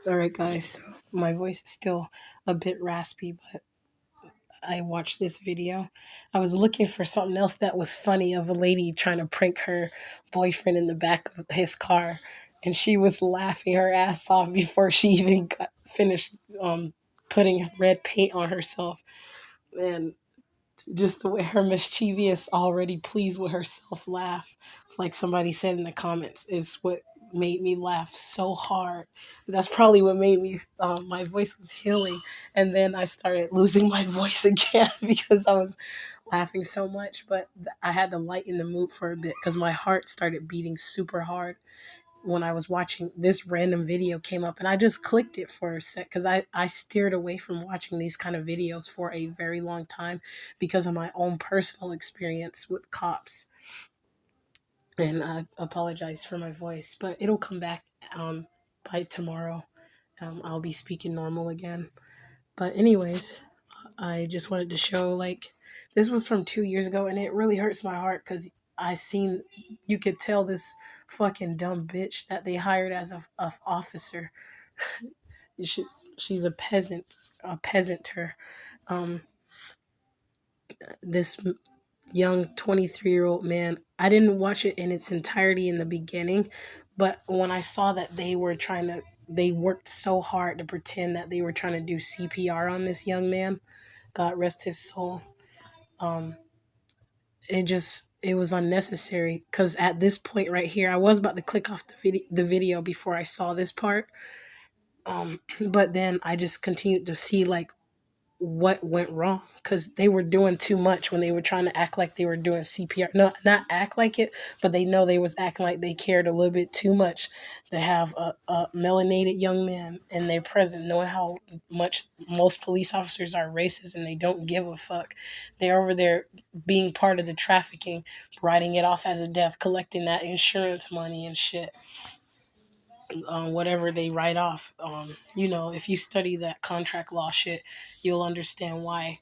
All right, guys. My voice is still a bit raspy, but I watched this video. I was looking for something else that was funny of a lady trying to prank her boyfriend in the back of his car, and she was laughing her ass off before she even got finished putting red paint on herself. And just the way her mischievous, already pleased with herself laugh, like somebody said in the comments, is what made me laugh so hard. That's probably what made me, my voice was healing. And then I started losing my voice again because I was laughing so much. But I had to lighten the mood for a bit because my heart started beating super hard when I was watching this random video came up, and I just clicked it for a sec because I steered away from watching these kind of videos for a very long time because of my own personal experience with cops. And I apologize for my voice, but it'll come back by tomorrow. I'll be speaking normal again. But anyways, I just wanted to show like this was from 2 years ago, and it really hurts my heart because I seen you could tell this fucking dumb bitch that they hired as a officer. she, she's a peasanter. Um, this young 23-year-old man. I didn't watch it in its entirety in the beginning, but when I saw that they worked so hard to pretend that they were trying to do CPR on this young man. God rest his soul. Um, it was unnecessary because at this point right here, I was about to click off the video before I saw this part. But then I just continued to see like what went wrong because they were doing too much when they were trying to act like they were doing CPR. No, not act like it, but they know they was acting like they cared a little bit too much to have a melanated young man in their presence, knowing how much most police officers are racist and they don't give a fuck. They're over there being part of the trafficking, writing it off as a death, collecting that insurance money and shit, whatever they write off. If you study that contract law shit, you'll understand why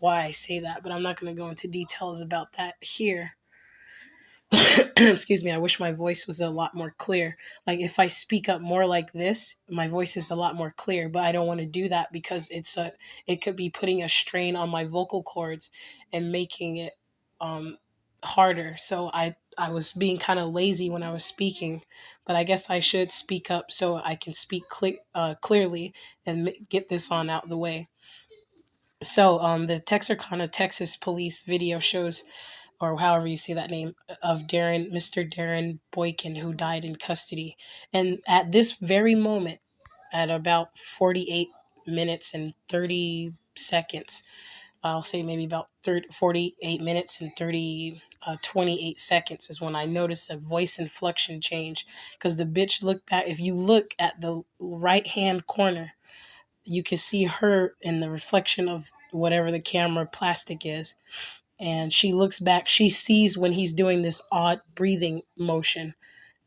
I say that. But I'm not going to go into details about that here. Excuse me. I wish my voice was a lot more clear. Like if I speak up more like this, my voice is a lot more clear. But I don't want to do that because it could be putting a strain on my vocal cords and making it um, harder. So I was being kind of lazy when I was speaking, but I guess I should speak up so I can speak clearly and get this on out the way. So the Texarkana, Texas police video shows, or however you say that name, of Mr. Darren Boykin, who died in custody. And at this very moment, at about 48 minutes and 30 seconds, I'll say maybe about 48 minutes and 28 seconds is when I noticed a voice inflection change. Because the bitch looked back. If you look at the right hand corner, you can see her in the reflection of whatever the camera plastic is. And she looks back. She sees when he's doing this odd breathing motion.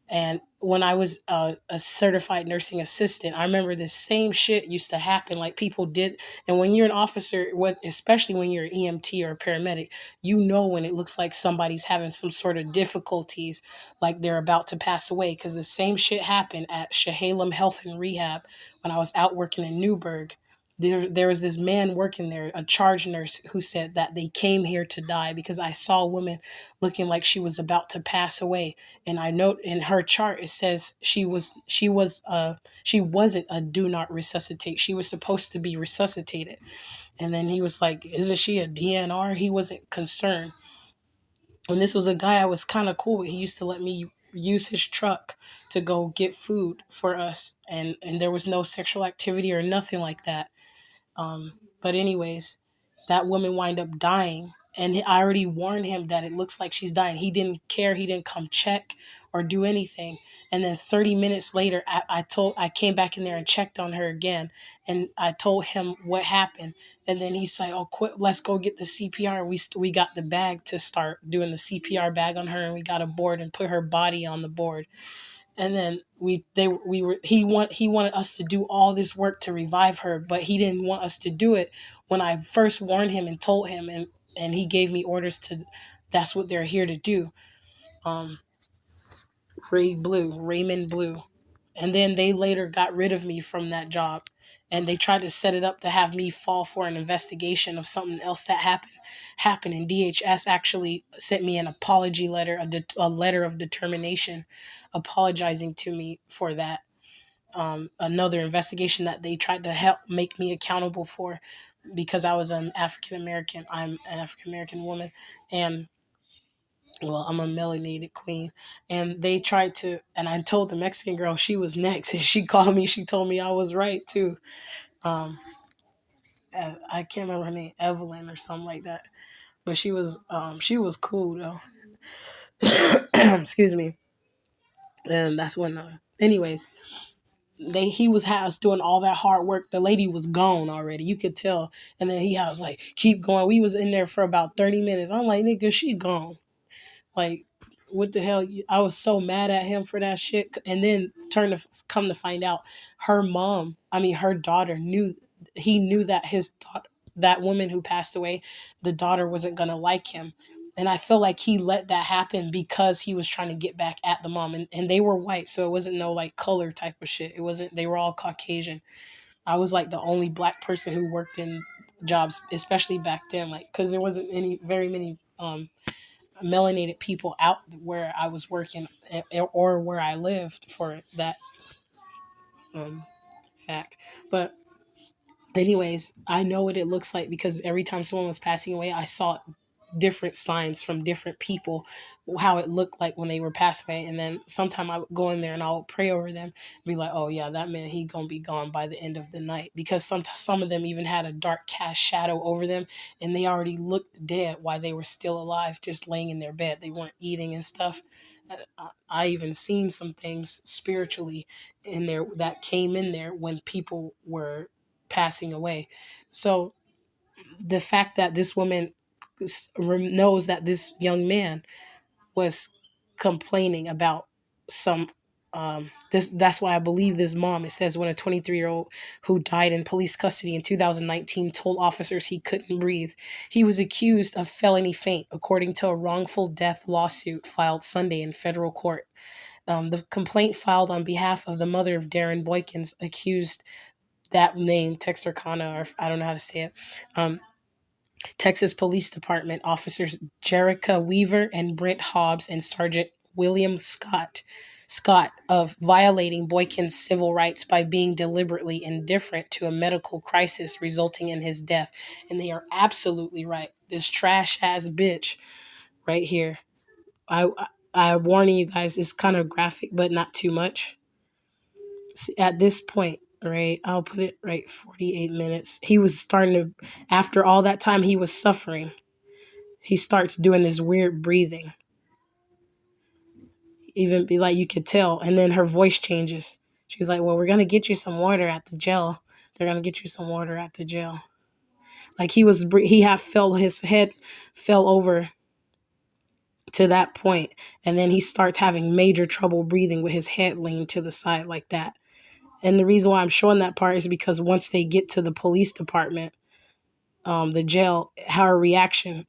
And when I was a certified nursing assistant, I remember the same shit used to happen. Like people did, and when you're an officer, especially when you're an EMT or a paramedic, you know when it looks like somebody's having some sort of difficulties, like they're about to pass away. Because the same shit happened at Chehalem Health and Rehab when I was out working in Newburgh. There was this man working there, a charge nurse, who said that they came here to die because I saw a woman looking like she was about to pass away. And I note in her chart it says she wasn't a do not resuscitate. She was supposed to be resuscitated. And then he was like, isn't she a DNR? He wasn't concerned. And this was a guy I was kind of cool with. He used to let me use his truck to go get food for us, and there was no sexual activity or nothing like that. But anyways, that woman wind up dying, and I already warned him that it looks like she's dying. He didn't care. He didn't come check or do anything. And then 30 minutes later, I came back in there and checked on her again, and I told him what happened. And then he's like, "Oh, quit! Let's go get the CPR." We got the bag to start doing the CPR bag on her, and we got a board and put her body on the board. And then he wanted us to do all this work to revive her, but he didn't want us to do it when I first warned him and told him, and he gave me orders to. That's what they're here to do. um Raymond Blue, And then they later got rid of me from that job, and they tried to set it up to have me fall for an investigation of something else that happened. And DHS actually sent me an apology letter, a letter of determination, apologizing to me for that. Another investigation that they tried to help make me accountable for, because I was an African American. I'm an African American woman, and well, I'm a melanated queen. And they tried to, and I told the Mexican girl she was next, and she called me. She told me I was right too. Um, I can't remember her name, Evelyn or something like that, but she was cool though. Excuse me. And that's when, anyways, he was doing all that hard work. The lady was gone already. You could tell. And then he was like, keep going. We was in there for about 30 minutes. I'm like, nigga, she gone. Like, what the hell? I was so mad at him for that shit. And then come to find out, her daughter he knew that his daughter, that woman who passed away, the daughter wasn't gonna like him. And I feel like he let that happen because he was trying to get back at the mom. And they were white, so it wasn't no like color type of shit. It wasn't, they were all Caucasian. I was like the only black person who worked in jobs, especially back then, like, because there wasn't very many melanated people out where I was working, or where I lived, for that um, fact. But anyways, I know what it looks like because every time someone was passing away, I saw different signs from different people, how it looked like when they were passed away. And then sometime I would go in there and I'll pray over them and be like, oh yeah, that man, he gonna be gone by the end of the night, because some of them even had a dark cast shadow over them, and they already looked dead while they were still alive, just laying in their bed. They weren't eating and stuff. I even seen some things spiritually in there that came in there when people were passing away. So the fact that this woman knows that this young man was complaining about some, that's why I believe this mom, it says, when a 23-year-old who died in police custody in 2019 told officers he couldn't breathe. He was accused of felony faint, according to a wrongful death lawsuit filed Sunday in federal court. The complaint filed on behalf of the mother of Darren Boykins accused that name, Texarkana, or I don't know how to say it. Texas Police Department officers Jerica Weaver and Brent Hobbs and Sergeant William Scott of violating Boykin's civil rights by being deliberately indifferent to a medical crisis resulting in his death. And they are absolutely right. This trash ass bitch right here. I warning you guys, it's kind of graphic, but not too much. At this point, right, I'll put it right, 48 minutes. He was starting to, after all that time he was suffering, he starts doing this weird breathing. Even be like, you could tell. And then her voice changes. She's like, well, we're going to get you some water at the jail. They're going to get you some water at the jail. Like his head fell over to that point, and then he starts having major trouble breathing with his head leaned to the side like that. And the reason why I'm showing that part is because once they get to the police department, the jail, her reaction,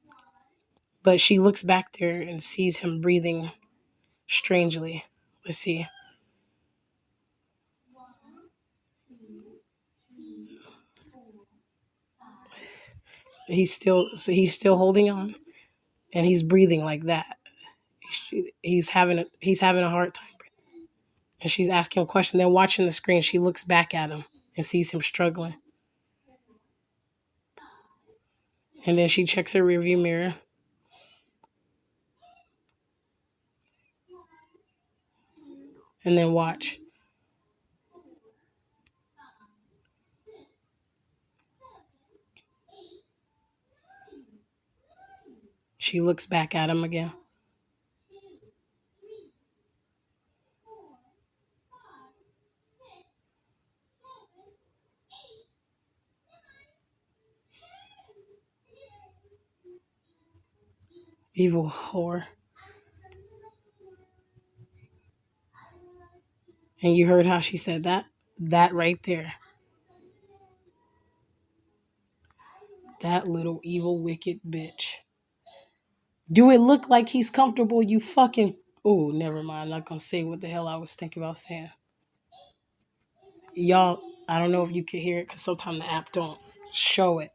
but she looks back there and sees him breathing strangely. Let's see. He's still holding on, and he's breathing like that. He's having a hard time. And she's asking him a question. Then watching the screen, she looks back at him and sees him struggling. And then she checks her rearview mirror. And then watch. She looks back at him again. Evil whore. And you heard how she said that? That right there. That little evil, wicked bitch. Do it look like he's comfortable? You fucking... Oh, never mind. I'm not going to say what the hell I was thinking about saying. y'all, I don't know if you could hear it because sometimes the app don't show it,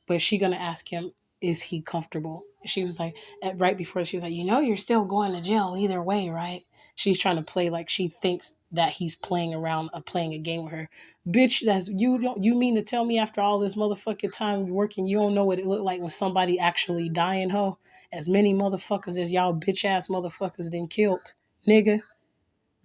but she gonna ask him, is he comfortable? She was like, right before, she was like, you're still going to jail either way, right? She's trying to play like she thinks that he's playing around, playing a game with her. Bitch, that's you. Don't you mean to tell me after all this motherfucking time working, you don't know what it looked like when somebody actually dying, ho? As many motherfuckers as y'all bitch ass motherfuckers then killed, nigga.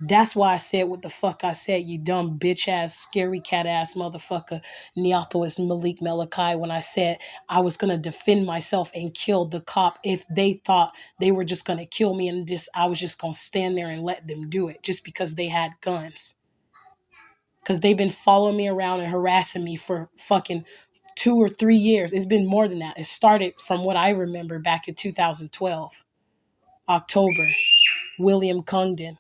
That's why I said what the fuck I said, you dumb bitch ass, scary cat ass motherfucker, Neapolis Malik Malachi, when I said I was gonna defend myself and kill the cop if they thought they were just gonna kill me and just I was just gonna stand there and let them do it just because they had guns. Because they've been following me around and harassing me for fucking 2 or 3 years. It's been more than that. It started from what I remember back in 2012, October, William Congdon.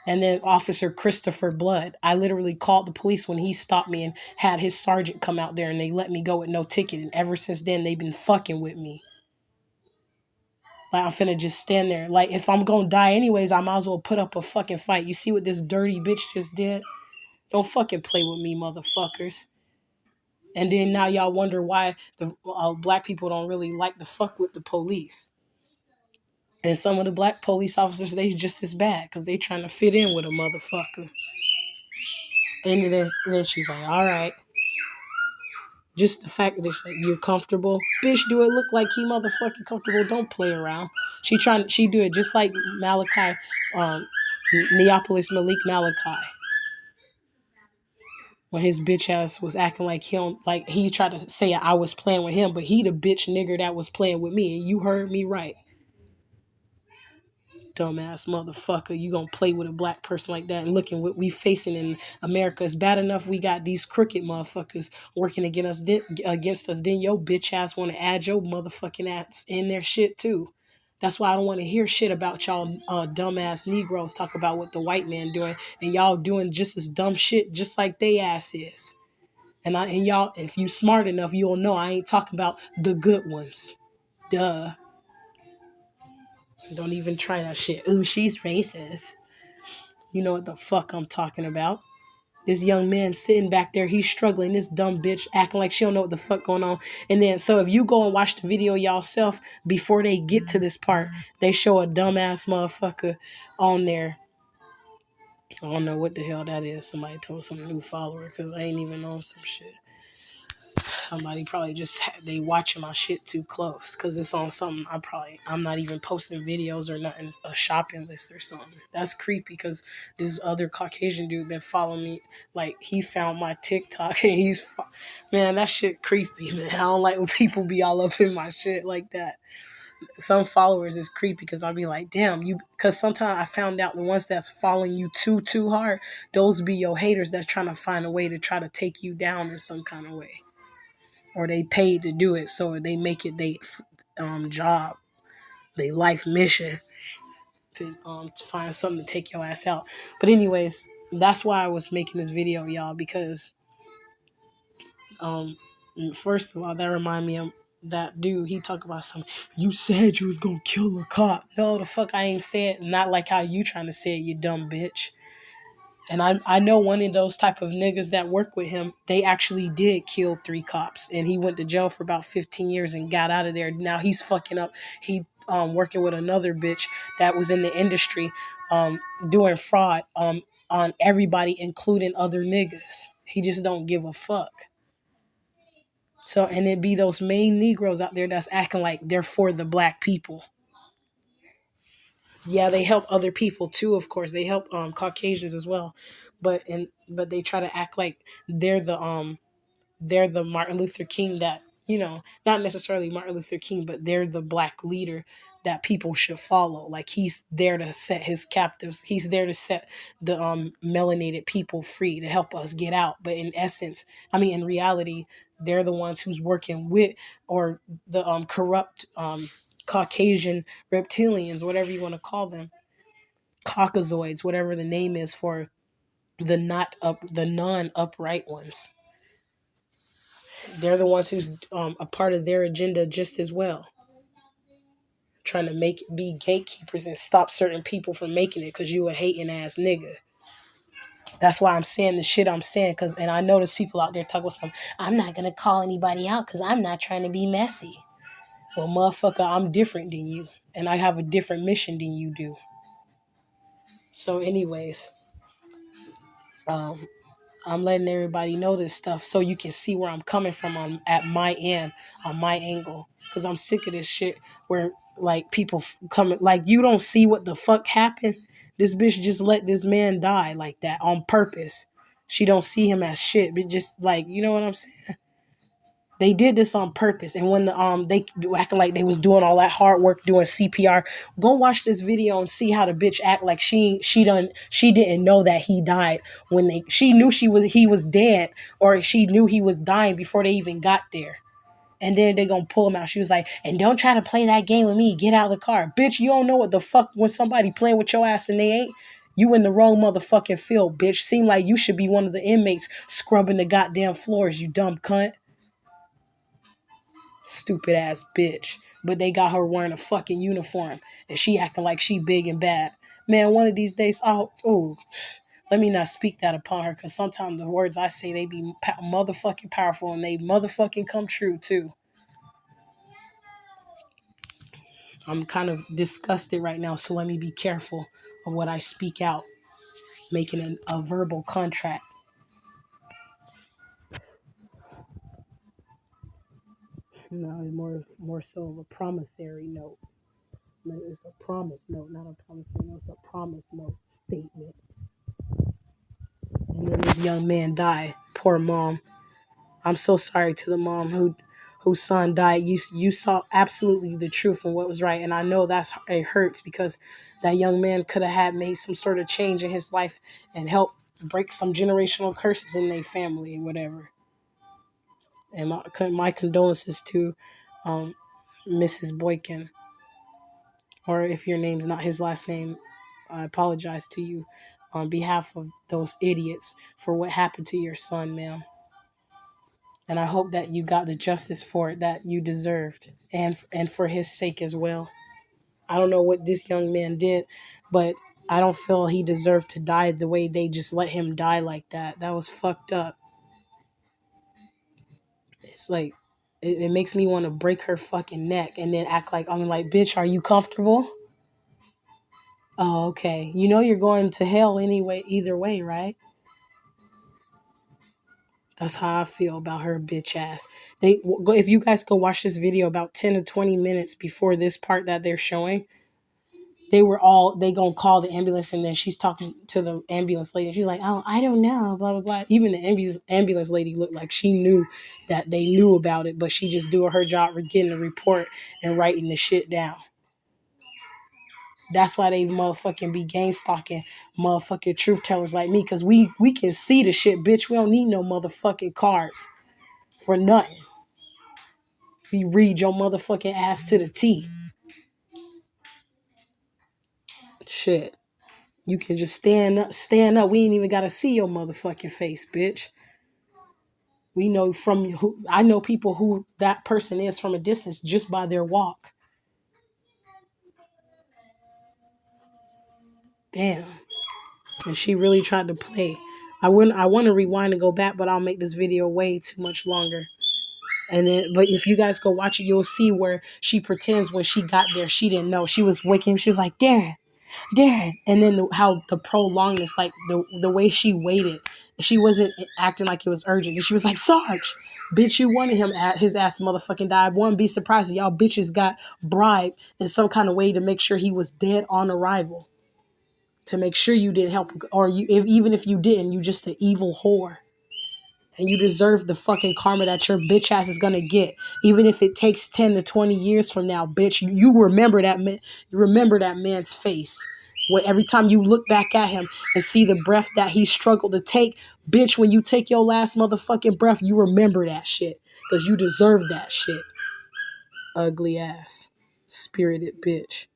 And then Officer Christopher Blood. I literally called the police when he stopped me and had his sergeant come out there and they let me go with no ticket. And ever since then, they've been fucking with me. Like, I'm finna just stand there. Like, if I'm gonna die anyways, I might as well put up a fucking fight. You see what this dirty bitch just did? Don't fucking play with me, motherfuckers. And then now y'all wonder why the black people don't really like to fuck with the police. And some of the black police officers, they just as bad because they trying to fit in with a motherfucker. And then she's like, all right. Just the fact that you're comfortable. Bitch, do it look like he motherfucking comfortable? Don't play around. She do it just like Malachi, Neapolis Malik Malachi. When his bitch ass was acting like him, like he tried to say I was playing with him, but he the bitch nigger that was playing with me, and you heard me right. Dumbass motherfucker, you gonna play with a black person like that? And looking what we facing in America is bad enough. We got these crooked motherfuckers working against us. Then your bitch ass want to add your motherfucking ass in their shit too. That's why I don't want to hear shit about y'all dumbass Negroes talk about what the white man doing, and y'all doing just as dumb shit just like they ass is. And y'all, if you smart enough, you'll know I ain't talking about the good ones. Duh. Don't even try that shit. Ooh, she's racist. You know what the fuck I'm talking about. This young man sitting back there, he's struggling. This dumb bitch acting like she don't know what the fuck going on. And then, so if you go and watch the video yourself, before they get to this part, they show a dumbass motherfucker on there. I don't know what the hell that is. Somebody told some new follower because I ain't even on some shit. Somebody probably they watching my shit too close because it's on something I'm not even posting videos or nothing, a shopping list or something. That's creepy because this other Caucasian dude been following me. Like, he found my TikTok and man, that shit creepy, man. I don't like when people be all up in my shit like that. Some followers is creepy because I'll be like, damn, because sometimes I found out the ones that's following you too hard, those be your haters that's trying to find a way to try to take you down in some kind of way. Or they paid to do it, so they make it they job, they life mission to find something to take your ass out. But anyways, that's why I was making this video, y'all, because first of all, that remind me of that dude. He talk about something. You said you was gonna kill a cop. No, the fuck I ain't said. Not like how you trying to say it, you dumb bitch. And I know one of those type of niggas that work with him, they actually did kill 3 cops. And he went to jail for about 15 years and got out of there. Now he's fucking up. He working with another bitch that was in the industry doing fraud on everybody, including other niggas. He just don't give a fuck. So, and it be those main Negroes out there that's acting like they're for the black people. Yeah, they help other people too, of course. They help Caucasians as well. But they try to act like they're the Martin Luther King that, not necessarily Martin Luther King, but they're the black leader that people should follow. Like, he's there to set his captives. He's there to set the melanated people free, to help us get out. But in reality, they're the ones who's working with, or the corrupt Caucasian reptilians, whatever you want to call them, Caucasoids, whatever the name is for the non-upright ones. They're the ones who's a part of their agenda just as well. Trying to be gatekeepers and stop certain people from making it because you a hating ass nigga. That's why I'm saying the shit I'm saying. And I know there's people out there talking about some, I'm not going to call anybody out because I'm not trying to be messy. Well, motherfucker, I'm different than you. And I have a different mission than you do. So anyways, um, I'm letting everybody know this stuff so you can see where I'm coming from at my end, on my angle. Because I'm sick of this shit where, like, people coming, like, you don't see what the fuck happened. This bitch just let this man die like that on purpose. She don't see him as shit, but just, like, you know what I'm saying? They did this on purpose. And when they acting like they was doing all that hard work doing CPR, go watch this video and see how the bitch act like she didn't know that he died when she knew he was dead, or she knew he was dying before they even got there. And then they gonna pull him out. She was like, and don't try to play that game with me. Get out of the car. Bitch, you don't know what the fuck when somebody playing with your ass and they ain't. You in the wrong motherfucking field, bitch. Seem like you should be one of the inmates scrubbing the goddamn floors, you dumb cunt. Stupid ass bitch. But they got her wearing a fucking uniform and she acting like she big and bad. Man, one of these days, let me not speak that upon her, because sometimes the words I say, they be motherfucking powerful and they motherfucking come true too. I'm kind of disgusted right now, so let me be careful of what I speak out, making a verbal contract. No, more so of a promissory note. It's a promise note, not a promissory note. It's a promise note statement. And then this young man died. Poor mom. I'm so sorry to the mom whose son died. You saw absolutely the truth and what was right, and I know it hurts, because that young man could have had made some sort of change in his life and helped break some generational curses in their family and whatever. And my condolences to Mrs. Boykin, or if your name's not his last name, I apologize to you on behalf of those idiots for what happened to your son, ma'am. And I hope that you got the justice for it that you deserved, and for his sake as well. I don't know what this young man did, but I don't feel he deserved to die the way they just let him die like that. That was fucked up. It's like, it makes me want to break her fucking neck and then act like, I'm like, bitch, are you comfortable? Oh, okay. You know you're going to hell anyway, either way, right? That's how I feel about her bitch ass. If you guys go watch this video about 10 to 20 minutes before this part that they're showing, they gonna call the ambulance, and then she's talking to the ambulance lady. She's like, oh, I don't know, blah, blah, blah. Even the ambulance lady looked like she knew that they knew about it, but she just doing her job, getting the report and writing the shit down. That's why they motherfucking be gang stalking motherfucking truth tellers like me, because we can see the shit, bitch. We don't need no motherfucking cards for nothing. We read your motherfucking ass to the T. Shit. You can just stand up. We ain't even gotta see your motherfucking face, bitch. We know I know people who that person is from a distance just by their walk. Damn. And she really tried to play. I want to rewind and go back, but I'll make this video way too much longer. But if you guys go watch it, you'll see where she pretends when she got there, she didn't know. She was waking. She was like, Darren. And then how the prolongness, like the way she waited, she wasn't acting like it was urgent. And she was like, Sarge, bitch, you wanted his ass to motherfucking die. I wouldn't be surprised if y'all bitches got bribed in some kind of way to make sure he was dead on arrival, to make sure you didn't help, or even if you didn't, you just an evil whore. And you deserve the fucking karma that your bitch ass is gonna get, even if it takes 10 to 20 years from now, bitch. You remember that man. You remember that man's face. Every time you look back at him and see the breath that he struggled to take, bitch. When you take your last motherfucking breath, you remember that shit, because you deserve that shit. Ugly ass, spirited bitch.